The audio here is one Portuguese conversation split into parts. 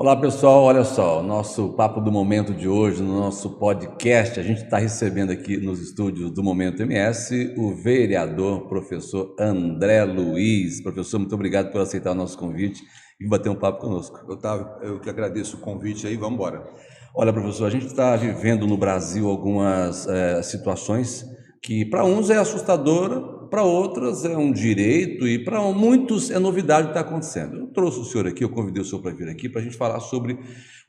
Olá pessoal, olha só, o nosso Papo do Momento de hoje, no nosso podcast, a gente está recebendo aqui nos estúdios do Momento MS o vereador, professor André Luiz. Professor, muito obrigado por aceitar o nosso convite e bater um papo conosco. Otávio, eu que agradeço o convite aí, vamos embora. Olha, professor, a gente está vivendo no Brasil algumas situações que para uns é assustadora, para outras é um direito e para muitos é novidade o que está acontecendo. Eu trouxe o senhor aqui, eu convidei o senhor para vir aqui para a gente falar sobre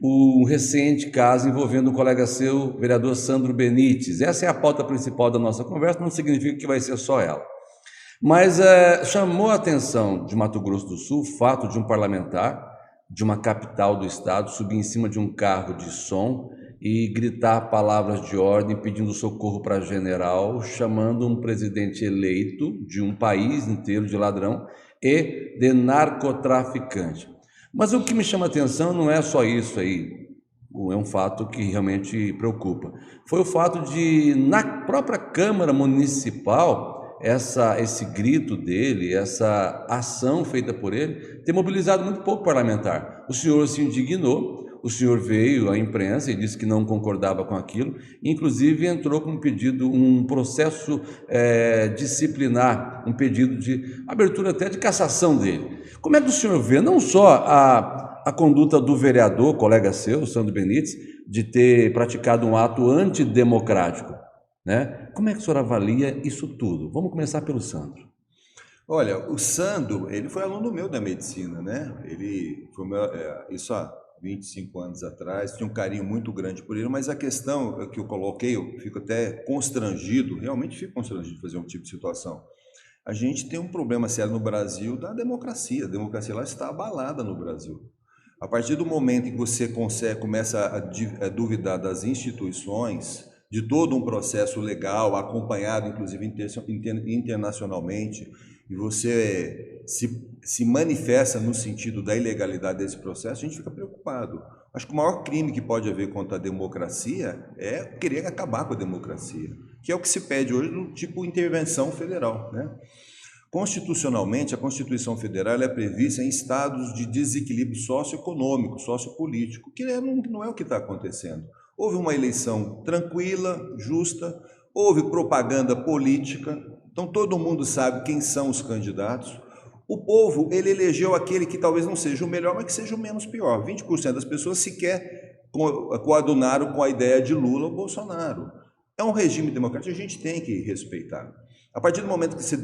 o recente caso envolvendo um colega seu, o vereador Sandro Benites. Essa é a pauta principal da nossa conversa, não significa que vai ser só ela. Mas chamou a atenção de Mato Grosso do Sul o fato de um parlamentar de uma capital do estado subir em cima de um carro de som e gritar palavras de ordem pedindo socorro para general, chamando um presidente eleito de um país inteiro de ladrão e de narcotraficante. Mas o que me chama a atenção não é só isso aí, é um fato que realmente preocupa. Foi o fato de, na própria Câmara Municipal, esse grito dele, essa ação feita por ele, ter mobilizado muito pouco parlamentar. O senhor se indignou, o senhor veio à imprensa e disse que não concordava com aquilo, inclusive entrou com um pedido, um processo disciplinar, um pedido de abertura até de cassação dele. Como é que o senhor vê não só a conduta do vereador, colega seu, Sandro Benites, de ter praticado um ato antidemocrático, né? Como é que o senhor avalia isso tudo? Vamos começar pelo Sandro. Olha, o Sandro, ele foi aluno meu da medicina, né? Ele foi isso há 25 anos atrás, tinha um carinho muito grande por ele, mas a questão que eu coloquei, eu fico até constrangido, realmente fico constrangido de fazer um tipo de situação. A gente tem um problema sério no Brasil da democracia. A democracia lá está abalada no Brasil. A partir do momento em que você começa a duvidar das instituições, de todo um processo legal, acompanhado inclusive internacionalmente, e você se manifesta no sentido da ilegalidade desse processo, a gente fica preocupado. Acho que o maior crime que pode haver contra a democracia é querer acabar com a democracia, que é o que se pede hoje no tipo intervenção federal, né? Constitucionalmente, a Constituição Federal é prevista em estados de desequilíbrio socioeconômico, sociopolítico, que não é o que está acontecendo. Houve uma eleição tranquila, justa, houve propaganda política, então todo mundo sabe quem são os candidatos. O povo, ele elegeu aquele que talvez não seja o melhor, mas que seja o menos pior. 20% das pessoas sequer coadunaram com a ideia de Lula ou Bolsonaro. É um regime democrático que a gente tem que respeitar. A partir do momento que você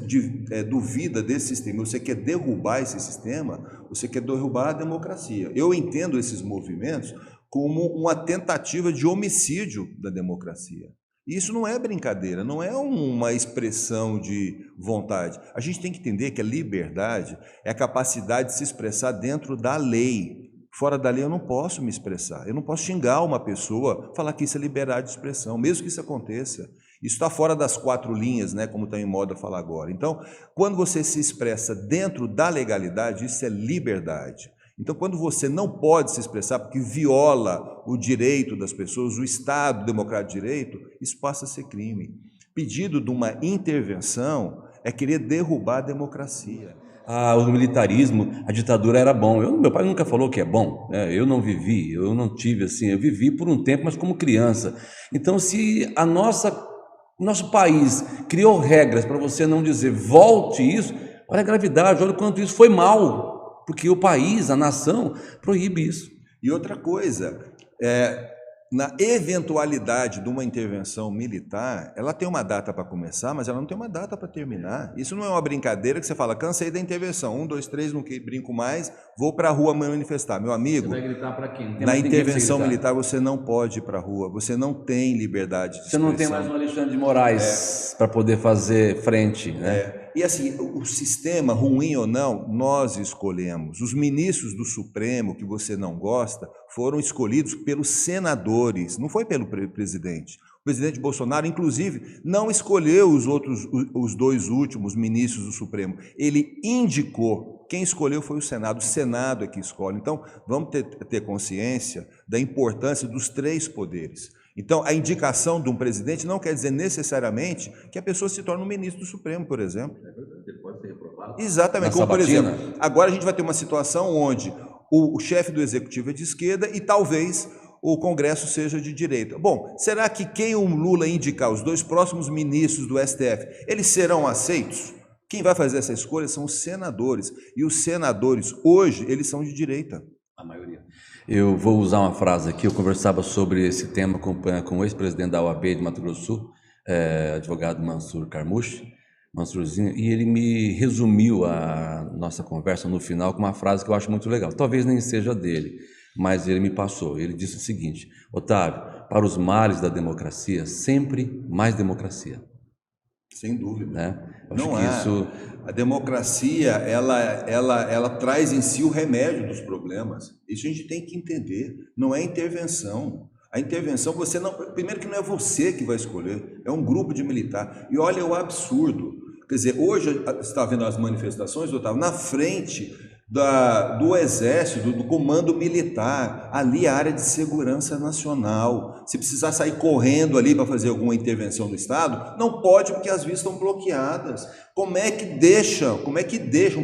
duvida desse sistema, você quer derrubar esse sistema, você quer derrubar a democracia. Eu entendo esses movimentos como uma tentativa de homicídio da democracia. E isso não é brincadeira, não é uma expressão de vontade. A gente tem que entender que a liberdade é a capacidade de se expressar dentro da lei. Fora da lei eu não posso me expressar, eu não posso xingar uma pessoa, falar que isso é liberdade de expressão, mesmo que isso aconteça. Isso está fora das 4 linhas, né, como está em moda falar agora. Então, quando você se expressa dentro da legalidade, isso é liberdade. Então, quando você não pode se expressar porque viola o direito das pessoas, o Estado democrático de direito, isso passa a ser crime. Pedido de uma intervenção é querer derrubar a democracia. O militarismo, a ditadura era bom. Meu pai nunca falou que é bom, né? Eu não vivi, eu não tive assim, eu vivi por um tempo, mas como criança. Então, se nosso país criou regras para você não dizer volte isso, olha a gravidade, olha o quanto isso foi mal, porque o país, a nação, proíbe isso. E outra coisa, na eventualidade de uma intervenção militar, ela tem uma data para começar, mas ela não tem uma data para terminar. Isso não é uma brincadeira que você fala, cansei da intervenção, 1, 2, 3, não brinco mais, vou para a rua manifestar. Meu amigo, você vai gritar para quem? Na intervenção militar você não pode ir para a rua, você não tem liberdade de expressão. Você não tem mais um Alexandre de Moraes para poder fazer frente, né? E assim, o sistema, ruim ou não, nós escolhemos. Os ministros do Supremo, que você não gosta, foram escolhidos pelos senadores, não foi pelo presidente. O presidente Bolsonaro, inclusive, não escolheu os 2 últimos ministros do Supremo. Ele indicou. Quem escolheu foi o Senado é que escolhe. Então, vamos ter consciência da importância dos 3 poderes. Então, a indicação de um presidente não quer dizer necessariamente que a pessoa se torne um ministro do Supremo, por exemplo. Ele pode ser reprovado. Exatamente, como por exemplo, agora a gente vai ter uma situação onde o chefe do executivo é de esquerda e talvez o Congresso seja de direita. Bom, será que quem o Lula indicar, os 2 próximos ministros do STF, eles serão aceitos? Quem vai fazer essa escolha são os senadores. E os senadores, hoje, eles são de direita. A maioria. Eu vou usar uma frase aqui, eu conversava sobre esse tema com o ex-presidente da OAB de Mato Grosso do Sul, advogado Mansur Carmouche, Mansurzinho, e ele me resumiu a nossa conversa no final com uma frase que eu acho muito legal. Talvez nem seja dele, mas ele me passou. Ele disse o seguinte: Otávio, para os males da democracia, sempre mais democracia. Sem dúvida. Né? Não é. A democracia, ela traz em si o remédio dos problemas. Isso a gente tem que entender. Não é intervenção. A intervenção, você não. Primeiro que não é você que vai escolher, é um grupo de militar. E olha o absurdo. Quer dizer, hoje você está vendo as manifestações, Otávio, na frente do Exército, do Comando Militar, ali a área de segurança nacional. Se precisar sair correndo ali para fazer alguma intervenção do Estado, não pode porque as vias estão bloqueadas. Como é que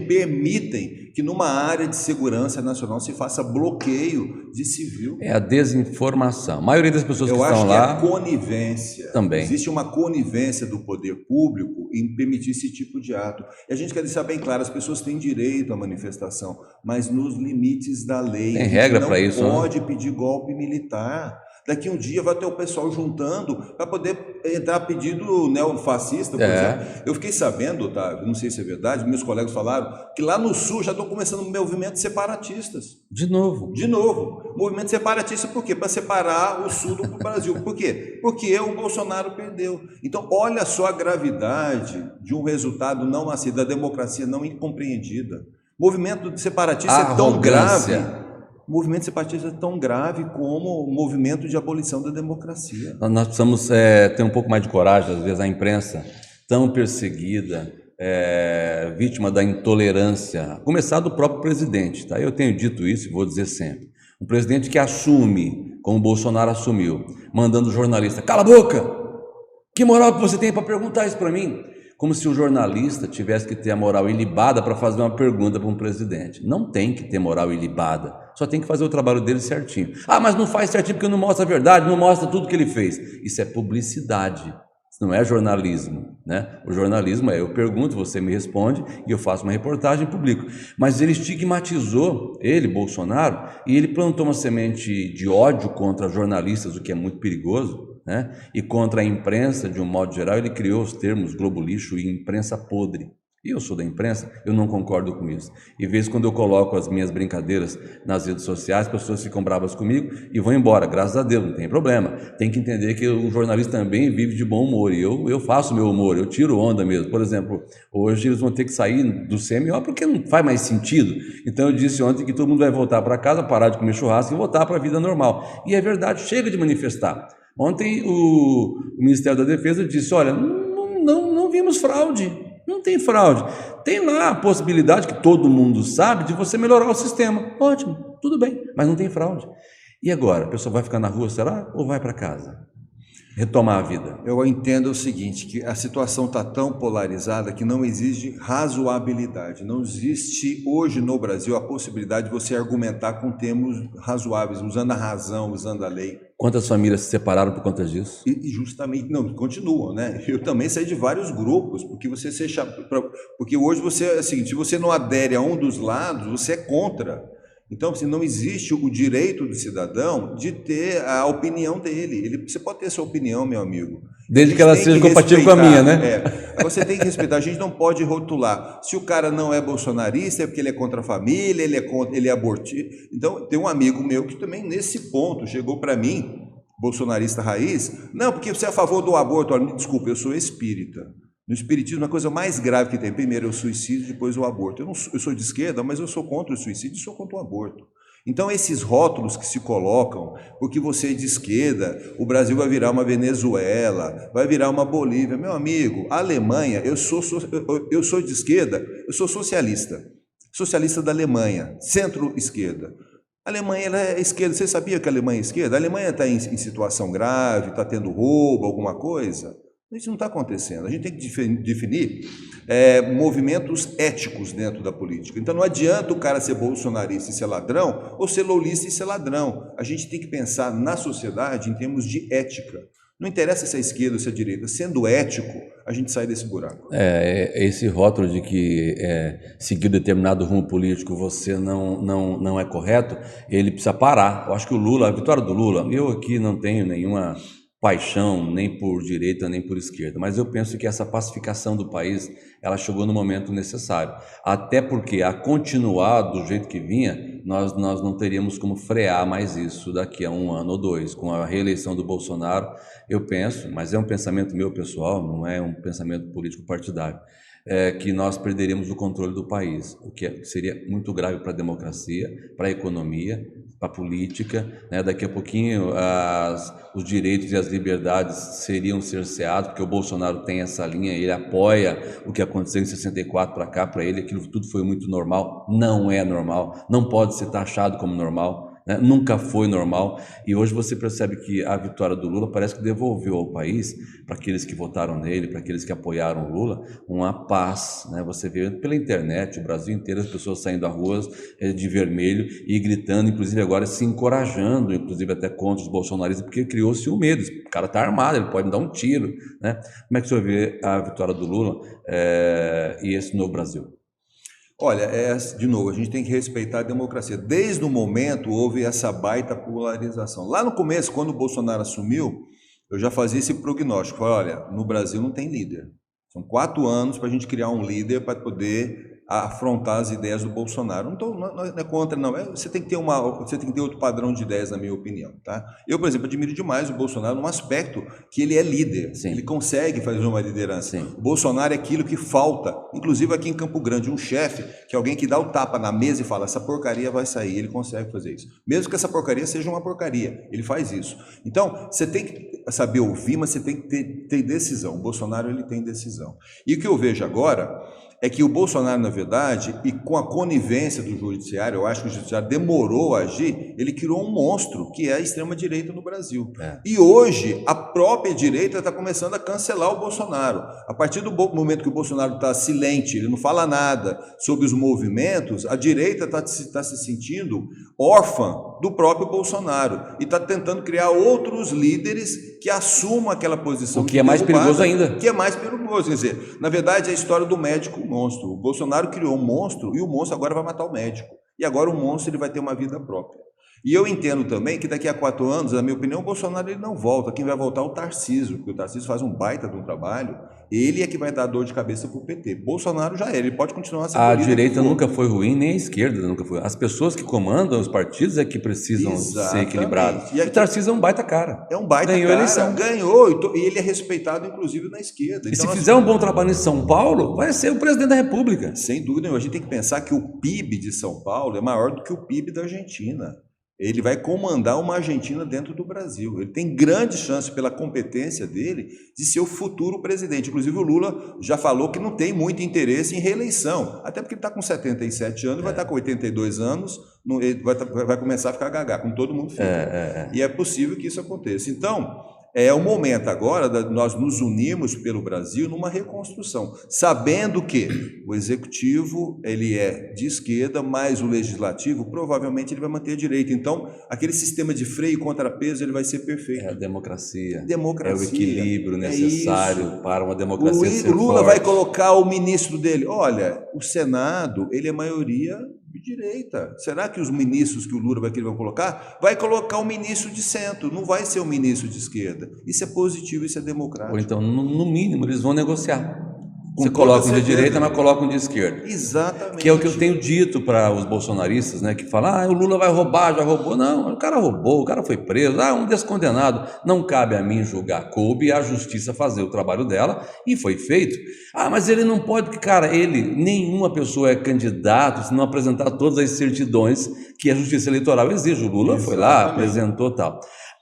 permitem que numa área de segurança nacional se faça bloqueio de civil? É a desinformação. A maioria das pessoas que estão lá... Eu acho que é a conivência. Também. Existe uma conivência do poder público em permitir esse tipo de ato. E a gente quer deixar bem claro, as pessoas têm direito à manifestação, mas nos limites da lei. Tem regra para isso, não pode pedir golpe militar. Daqui um dia vai ter o pessoal juntando para poder entrar pedido neofascista, por exemplo. Eu fiquei sabendo, Otávio, não sei se é verdade, meus colegas falaram que lá no Sul já estão começando movimentos separatistas. De novo. Movimento separatista por quê? Para separar o Sul do Brasil. Por quê? Porque o Bolsonaro perdeu. Então, olha só a gravidade de um resultado não aceito, da democracia não incompreendida. Movimento separatista é tão grave. O movimento separatista é tão grave como o movimento de abolição da democracia. Nós precisamos ter um pouco mais de coragem. Às vezes a imprensa tão perseguida, vítima da intolerância, começar do próprio presidente. Tá? Eu tenho dito isso e vou dizer sempre. Um presidente que assume, como o Bolsonaro assumiu, mandando o jornalista, cala a boca! Que moral que você tem para perguntar isso para mim? Como se o jornalista tivesse que ter a moral ilibada para fazer uma pergunta para um presidente. Não tem que ter moral ilibada, só tem que fazer o trabalho dele certinho. Ah, mas não faz certinho porque não mostra a verdade, não mostra tudo que ele fez. Isso é publicidade, isso não é jornalismo, né? O jornalismo eu pergunto, você me responde e eu faço uma reportagem e publico. Mas ele estigmatizou, Bolsonaro, e ele plantou uma semente de ódio contra jornalistas, o que é muito perigoso, né? E contra a imprensa, de um modo geral. Ele criou os termos globo lixo e imprensa podre. E eu sou da imprensa, eu não concordo com isso. E às vezes quando eu coloco as minhas brincadeiras nas redes sociais, as pessoas ficam bravas comigo e vão embora, graças a Deus, não tem problema. Tem que entender que o jornalista também vive de bom humor, e eu faço meu humor, eu tiro onda mesmo. Por exemplo, hoje eles vão ter que sair do CMO porque não faz mais sentido. Então eu disse ontem que todo mundo vai voltar para casa, parar de comer churrasco e voltar para a vida normal. E é verdade, chega de manifestar. Ontem o Ministério da Defesa disse, olha, não vimos fraude, não tem fraude. Tem lá a possibilidade, que todo mundo sabe, de você melhorar o sistema. Ótimo, tudo bem, mas não tem fraude. E agora? A pessoa vai ficar na rua, será? Ou vai para casa? Retomar a vida. Eu entendo o seguinte, que a situação está tão polarizada que não existe razoabilidade. Não existe hoje no Brasil a possibilidade de você argumentar com termos razoáveis, usando a razão, usando a lei. Quantas famílias se separaram por conta disso? E justamente, não, continuam, né? Eu também saí de vários grupos, porque porque hoje você é o seguinte, se você não adere a um dos lados, você é contra. Então, assim, não existe o direito do cidadão de ter a opinião dele. Você pode ter sua opinião, meu amigo. Desde que ela seja compatível com a minha, né? Você tem que respeitar. A gente não pode rotular. Se o cara não é bolsonarista, é porque ele é contra a família, ele é abortista. Então, tem um amigo meu que também, nesse ponto, chegou para mim, bolsonarista raiz, não, porque você é a favor do aborto. Olha, desculpa, eu sou espírita. No espiritismo, a coisa mais grave que tem, primeiro é o suicídio, depois o aborto. Eu sou de esquerda, mas eu sou contra o suicídio e sou contra o aborto. Então, esses rótulos que se colocam, porque você é de esquerda, o Brasil vai virar uma Venezuela, vai virar uma Bolívia. Meu amigo, a Alemanha, eu sou de esquerda, eu sou socialista da Alemanha, centro-esquerda. A Alemanha ela é esquerda. Você sabia que a Alemanha é esquerda? A Alemanha está em situação grave, está tendo roubo, alguma coisa? Isso não está acontecendo. A gente tem que definir movimentos éticos dentro da política. Então não adianta o cara ser bolsonarista e ser ladrão, ou ser lulista e ser ladrão. A gente tem que pensar na sociedade em termos de ética. Não interessa se é esquerda ou se é direita. Sendo ético, a gente sai desse buraco. Esse rótulo de que seguir determinado rumo político você não é correto, ele precisa parar. Eu acho que o Lula, a vitória do Lula, eu aqui não tenho nenhuma paixão nem por direita nem por esquerda, mas eu penso que essa pacificação do país, ela chegou no momento necessário, até porque a continuar do jeito que vinha, nós não teríamos como frear mais isso daqui a 1 ano ou 2, com a reeleição do Bolsonaro. Eu penso, mas é um pensamento meu pessoal, não é um pensamento político partidário, que nós perderíamos o controle do país, o que seria muito grave para a democracia, para a economia, para a política, né? Daqui a pouquinho os direitos e as liberdades seriam cerceados, porque o Bolsonaro tem essa linha, ele apoia o que aconteceu em 64 para cá, para ele aquilo tudo foi muito normal, não é normal, não pode ser taxado como normal, né? Nunca foi normal, e hoje você percebe que a vitória do Lula parece que devolveu ao país, para aqueles que votaram nele, para aqueles que apoiaram o Lula, uma paz, né? Você vê pela internet, o Brasil inteiro, as pessoas saindo às ruas de vermelho e gritando, inclusive agora se encorajando, inclusive até contra os bolsonaristas, porque criou-se um medo, o cara está armado, ele pode me dar um tiro, né? Como é que o senhor vê a vitória do Lula e esse novo Brasil? Olha, de novo, a gente tem que respeitar a democracia. Desde o momento houve essa baita polarização. Lá no começo, quando o Bolsonaro assumiu, eu já fazia esse prognóstico. Falei, olha, no Brasil não tem líder. São 4 anos para a gente criar um líder para poder afrontar as ideias do Bolsonaro. Não é contra, não. Você tem que ter outro padrão de ideias, na minha opinião, tá? Eu, por exemplo, admiro demais o Bolsonaro num aspecto que ele é líder. Sim. Ele consegue fazer uma liderança. Sim. O Bolsonaro é aquilo que falta. Inclusive aqui em Campo Grande, um chefe, que é alguém que dá o tapa na mesa e fala, essa porcaria vai sair. Ele consegue fazer isso. Mesmo que essa porcaria seja uma porcaria. Ele faz isso. Então, você tem que saber ouvir, mas você tem que ter decisão. O Bolsonaro, ele tem decisão. E o que eu vejo agora é que o Bolsonaro, na verdade, e com a conivência do judiciário, eu acho que o judiciário demorou a agir, ele criou um monstro, que é a extrema-direita no Brasil. E hoje, a própria direita está começando a cancelar o Bolsonaro. A partir do momento que o Bolsonaro está silente, ele não fala nada sobre os movimentos, a direita está se sentindo órfã do próprio Bolsonaro e está tentando criar outros líderes que assumam aquela posição. O que é mais perigoso ainda. Que é mais perigoso. Quer dizer, na verdade, é a história do médico monstro. O Bolsonaro criou um monstro e o monstro agora vai matar o médico. E agora o monstro ele vai ter uma vida própria. E eu entendo também que daqui a 4 anos, na minha opinião, o Bolsonaro ele não volta. Quem vai voltar é o Tarcísio, porque o Tarcísio faz um baita de um trabalho. Ele é que vai dar dor de cabeça para o PT. Bolsonaro já era, ele pode continuar sendo. A direita nunca foi ruim, nem a esquerda nunca foi. As pessoas que comandam os partidos é que precisam ser equilibradas. E o Tarcísio é um baita cara. É um baita ganhou cara, a eleição. Ganhou, e ele é respeitado, inclusive, na esquerda. E então, se fizer um bom trabalho em São Paulo, vai ser o presidente da República. Sem dúvida, a gente tem que pensar que o PIB de São Paulo é maior do que o PIB da Argentina. Ele vai comandar uma Argentina dentro do Brasil. Ele tem grande chance, pela competência dele, de ser o futuro presidente. Inclusive, o Lula já falou que não tem muito interesse em reeleição, até porque ele está com 77 anos, vai estar com 82 anos, ele vai começar a ficar gaga, como todo mundo fica. E é possível que isso aconteça. Então, é o momento agora de nós nos unirmos pelo Brasil numa reconstrução, sabendo que o executivo ele é de esquerda, mas o legislativo provavelmente ele vai manter a direita. Então, aquele sistema de freio e contrapeso ele vai ser perfeito. É a democracia. É o equilíbrio necessário para uma democracia ser forte. O Lula forte. vai colocar o ministro dele. Olha, o Senado ele é maioria de direita. Será que os ministros que o Lula vai colocar? Vai colocar um ministro de centro, não vai ser um ministro de esquerda. Isso é positivo, isso é democrático. Ou então, no mínimo, eles vão negociar. Você coloca um de direita, mas coloca um de esquerda. Exatamente. Que é o que eu tenho dito para os bolsonaristas, né? Que falam, o Lula vai roubar, já roubou. Não, o cara roubou, o cara foi preso, um descondenado. Não cabe a mim julgar, coube a justiça fazer o trabalho dela e foi feito. Mas ele não pode, porque, cara, nenhuma pessoa é candidato se não apresentar todas as certidões que a justiça eleitoral exige. O Lula foi lá, apresentou tal.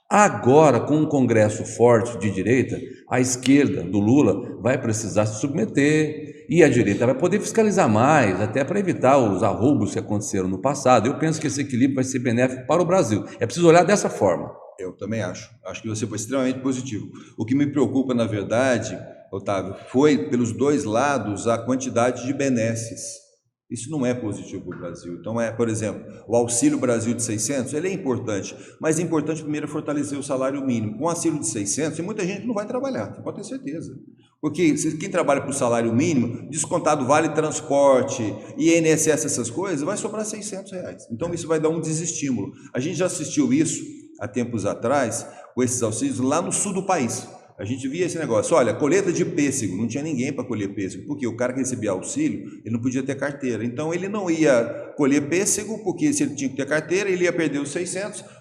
Agora, com um Congresso forte de direita, a esquerda do Lula vai precisar se submeter e a direita vai poder fiscalizar mais, até para evitar os arroubos que aconteceram no passado. Eu penso que esse equilíbrio vai ser benéfico para o Brasil. É preciso olhar dessa forma. Eu também acho. Acho que você foi extremamente positivo. O que me preocupa, na verdade, Otávio, foi pelos dois lados a quantidade de benesses. Isso não é positivo para o Brasil. Então, por exemplo, o Auxílio Brasil de 600, ele é importante, mas é importante primeiro fortalecer o salário mínimo. Com o auxílio de 600, tem muita gente que não vai trabalhar, você pode ter certeza. Porque quem trabalha para o salário mínimo, descontado vale transporte, INSS, essas coisas, vai sobrar R$ 600. Então, isso vai dar um desestímulo. A gente já assistiu isso há tempos atrás, com esses auxílios, lá no sul do país. A gente via esse negócio, olha, colheita de pêssego, não tinha ninguém para colher pêssego, porque o cara que recebia auxílio, ele não podia ter carteira, então ele não ia colher pêssego, porque se ele tinha que ter carteira, ele ia perder os R$ 600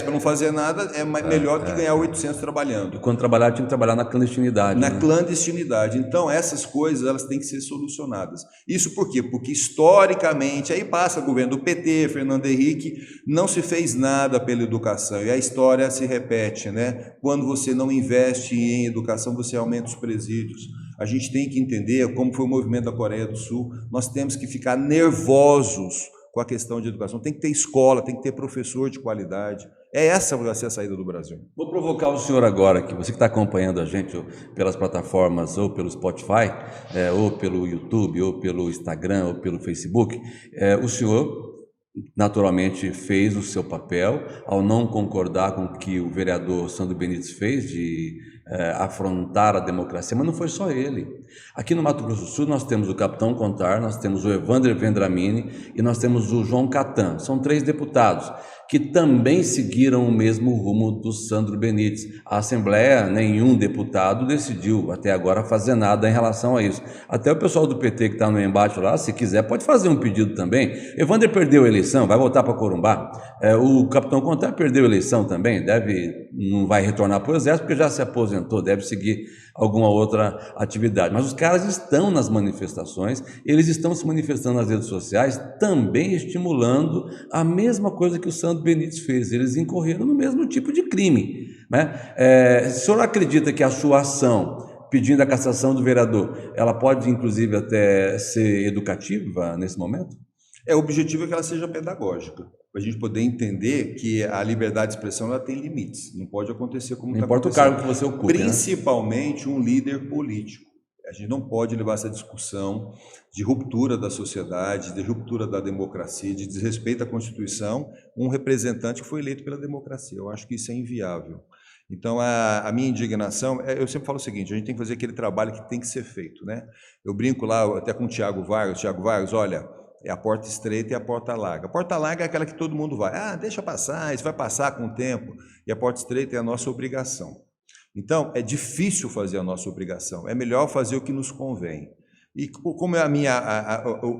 para não fazer nada é melhor que ganhar 800 trabalhando. E quando trabalhar, tinha que trabalhar na clandestinidade. Na clandestinidade. Então, essas coisas elas têm que ser solucionadas. Isso por quê? Porque historicamente, aí passa o governo do PT, Fernando Henrique, não se fez nada pela educação. E a história se repete, né? Quando você não investe em educação, você aumenta os presídios. A gente tem que entender como foi o movimento da Coreia do Sul. Nós temos que ficar nervosos com a questão de educação. Tem que ter escola, tem que ter professor de qualidade. Essa vai ser a saída do Brasil. Vou provocar o senhor agora aqui, você que está acompanhando a gente ou pelas plataformas, ou pelo Spotify, ou pelo YouTube, ou pelo Instagram, ou pelo Facebook. O senhor naturalmente fez o seu papel ao não concordar com o que o vereador Sandro Benites fez de afrontar a democracia, mas não foi só ele. Aqui no Mato Grosso do Sul nós temos o Capitão Contar, nós temos o Evander Vendramini e nós temos o João Catan. São 3 deputados que também seguiram o mesmo rumo do Sandro Benites. A Assembleia, nenhum deputado decidiu até agora fazer nada em relação a isso. Até o pessoal do PT que está no embate lá, se quiser, pode fazer um pedido também. Evander perdeu a eleição, vai voltar para Corumbá. O Capitão Contar perdeu a eleição também, não vai retornar para o Exército porque já se aposentou, deve seguir alguma outra atividade. Mas os caras estão nas manifestações, eles estão se manifestando nas redes sociais, também estimulando a mesma coisa que o Sandro Benites fez. Eles incorreram no mesmo tipo de crime, né? O senhor acredita que a sua ação pedindo a cassação do vereador, ela pode inclusive até ser educativa nesse momento? O objetivo é que ela seja pedagógica, para a gente poder entender que a liberdade de expressão ela tem limites, não pode acontecer como está acontecendo. Não importa o cargo que você ocupe, principalmente, né? Um líder político. A gente não pode levar essa discussão de ruptura da sociedade, de ruptura da democracia, de desrespeito à Constituição, um representante que foi eleito pela democracia. Eu acho que isso é inviável. Então, a minha indignação, eu sempre falo o seguinte, a gente tem que fazer aquele trabalho que tem que ser feito, né? Eu brinco lá até com o Tiago Vargas, olha, é a porta estreita e a porta larga. A porta larga é aquela que todo mundo vai, deixa passar, isso vai passar com o tempo. E a porta estreita é a nossa obrigação. Então, é difícil fazer a nossa obrigação, é melhor fazer o que nos convém. E como é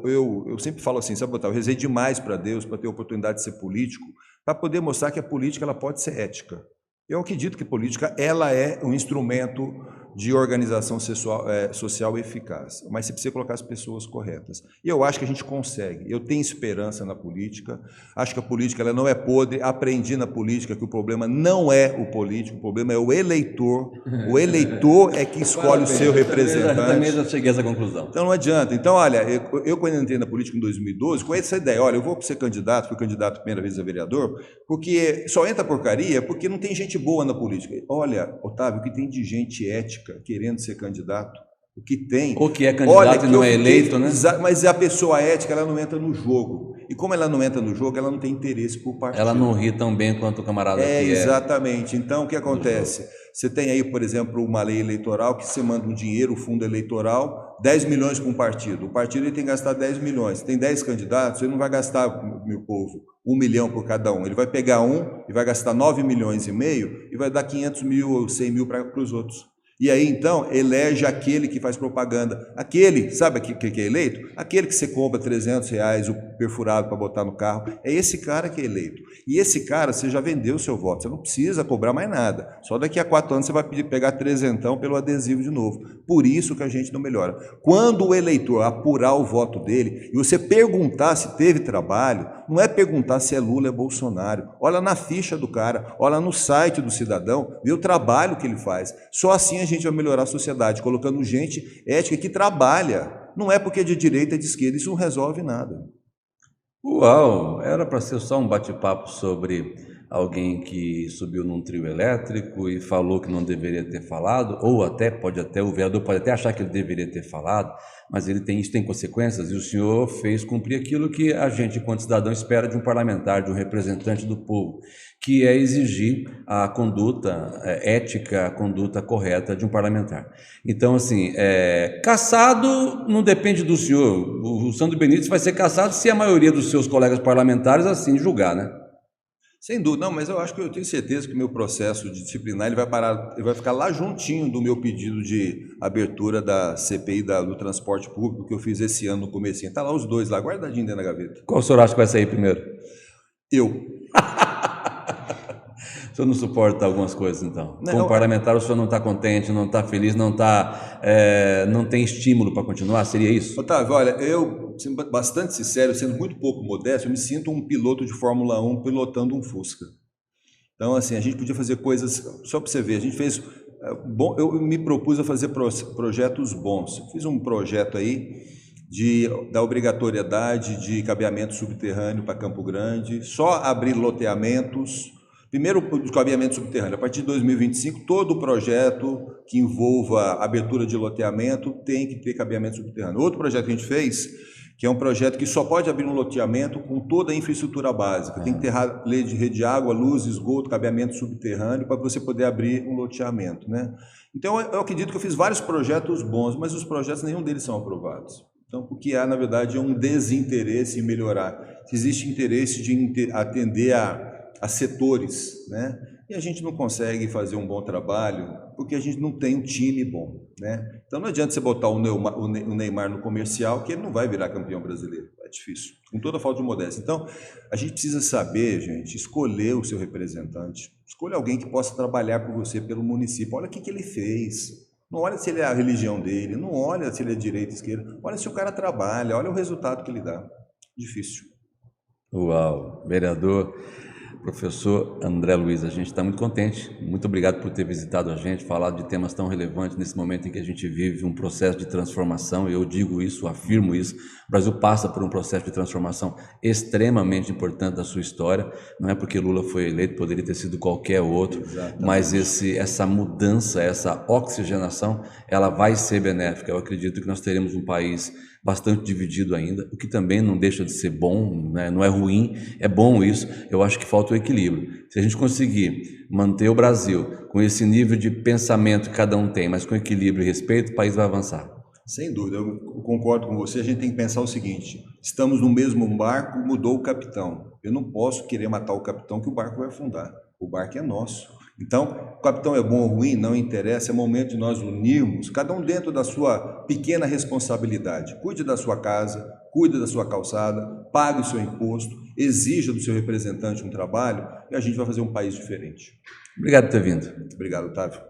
eu sempre falo assim, sabe, Otávio, eu rezei demais para Deus, para ter a oportunidade de ser político, para poder mostrar que a política ela pode ser ética. Eu acredito que a política ela é um instrumento de organização social eficaz, mas você precisa colocar as pessoas corretas. E eu acho que a gente consegue. Eu tenho esperança na política, acho que a política ela não é podre, aprendi na política que o problema não é o político, o problema é o eleitor. O eleitor é que escolhe o seu representante. Eu também já cheguei a essa conclusão. Então não adianta. Então, olha, eu quando entrei na política em 2012, com essa ideia, olha, eu vou ser candidato, fui candidato a primeira vez a vereador, porque só entra porcaria porque não tem gente boa na política. Olha, Otávio, o que tem de gente ética querendo ser candidato, o que tem... Ou que é candidato e não é eleito, né? Mas a pessoa ética, ela não entra no jogo. E como ela não entra no jogo, ela não tem interesse por partido. Ela não ri tão bem quanto o camarada exatamente. Então, o que acontece? Você tem aí, por exemplo, uma lei eleitoral que você manda um dinheiro, o fundo eleitoral, 10 milhões para um partido. O partido ele tem que gastar 10 milhões. Tem 10 candidatos, ele não vai gastar, meu povo, 1 milhão por cada um. Ele vai pegar um e vai gastar 9 milhões e meio e vai dar 500 mil ou 100 mil para os outros. E aí, então, elege aquele que faz propaganda. Aquele, sabe o que é eleito? Aquele que você compra R$300 o perfurado para botar no carro. É esse cara que é eleito. E esse cara, você já vendeu o seu voto. Você não precisa cobrar mais nada. Só daqui a 4 anos você vai pegar trezentão pelo adesivo de novo. Por isso que a gente não melhora. Quando o eleitor apurar o voto dele e você perguntar se teve trabalho, não é perguntar se é Lula ou é Bolsonaro. Olha na ficha do cara, olha no site do cidadão, vê o trabalho que ele faz. Só assim a gente vai melhorar a sociedade, colocando gente ética que trabalha. Não é porque é de direita, é de esquerda, isso não resolve nada. Uau, era para ser só um bate-papo sobre alguém que subiu num trio elétrico e falou que não deveria ter falado, ou o vereador pode até achar que ele deveria ter falado, mas isso tem consequências, e o senhor fez cumprir aquilo que a gente, enquanto cidadão, espera de um parlamentar, de um representante do povo, que é exigir a conduta ética, a conduta correta de um parlamentar. Então, assim, cassado não depende do senhor. O Sandro Benítez vai ser cassado se a maioria dos seus colegas parlamentares assim julgar, né? Sem dúvida, não, mas eu tenho certeza que o meu processo de disciplinar ele vai ficar lá juntinho do meu pedido de abertura da CPI do transporte público que eu fiz esse ano no comecinho. Está lá os dois, lá guardadinho dentro da gaveta. Qual o senhor acha que vai sair primeiro? Eu. O senhor não suporta algumas coisas, então? Não, como parlamentar, o senhor não está contente, não está feliz, não tem estímulo para continuar? Seria isso? Otávio, olha, eu, sendo bastante sincero, sendo muito pouco modesto, eu me sinto um piloto de Fórmula 1 pilotando um Fusca. Então, assim, a gente podia fazer coisas, só para você ver, a gente fez, eu me propus a fazer projetos bons. Eu fiz um projeto aí da obrigatoriedade de cabeamento subterrâneo para Campo Grande, só abrir loteamentos. Primeiro, o cabeamento subterrâneo. A partir de 2025, todo projeto que envolva abertura de loteamento tem que ter cabeamento subterrâneo. Outro projeto que a gente fez, que é um projeto que só pode abrir um loteamento com toda a infraestrutura básica. Tem que ter rede de água, luz, esgoto, cabeamento subterrâneo para você poder abrir um loteamento, né? Então, eu acredito que eu fiz vários projetos bons, mas os projetos, nenhum deles são aprovados. Então, o que há, na verdade, é um desinteresse em melhorar. Existe interesse de atender a setores, né? E a gente não consegue fazer um bom trabalho porque a gente não tem um time bom, né? Então não adianta você botar o Neymar no comercial que ele não vai virar campeão brasileiro, é difícil, com toda a falta de modéstia. Então a gente precisa saber, gente, escolher o seu representante, escolha alguém que possa trabalhar por você pelo município. Olha o que ele fez, não olha se ele é a religião dele, não olha se ele é direita, esquerda, olha se o cara trabalha, olha o resultado que ele dá. Difícil. Uau, vereador professor André Luiz, a gente está muito contente, muito obrigado por ter visitado a gente, falado de temas tão relevantes nesse momento em que a gente vive um processo de transformação, e eu digo isso, afirmo isso, o Brasil passa por um processo de transformação extremamente importante da sua história, não é porque Lula foi eleito, poderia ter sido qualquer outro, exatamente, mas essa mudança, essa oxigenação, ela vai ser benéfica. Eu acredito que nós teremos um país bastante dividido ainda, o que também não deixa de ser bom, né? Não é ruim, é bom isso. Eu acho que falta o equilíbrio. Se a gente conseguir manter o Brasil com esse nível de pensamento que cada um tem, mas com equilíbrio e respeito, o país vai avançar. Sem dúvida, eu concordo com você. A gente tem que pensar o seguinte: estamos no mesmo barco, mudou o capitão. Eu não posso querer matar o capitão que o barco vai afundar. O barco é nosso. Então, o capitão é bom ou ruim, não interessa, é momento de nós unirmos, cada um dentro da sua pequena responsabilidade. Cuide da sua casa, cuide da sua calçada, pague o seu imposto, exija do seu representante um trabalho e a gente vai fazer um país diferente. Obrigado por ter vindo. Obrigado, Otávio.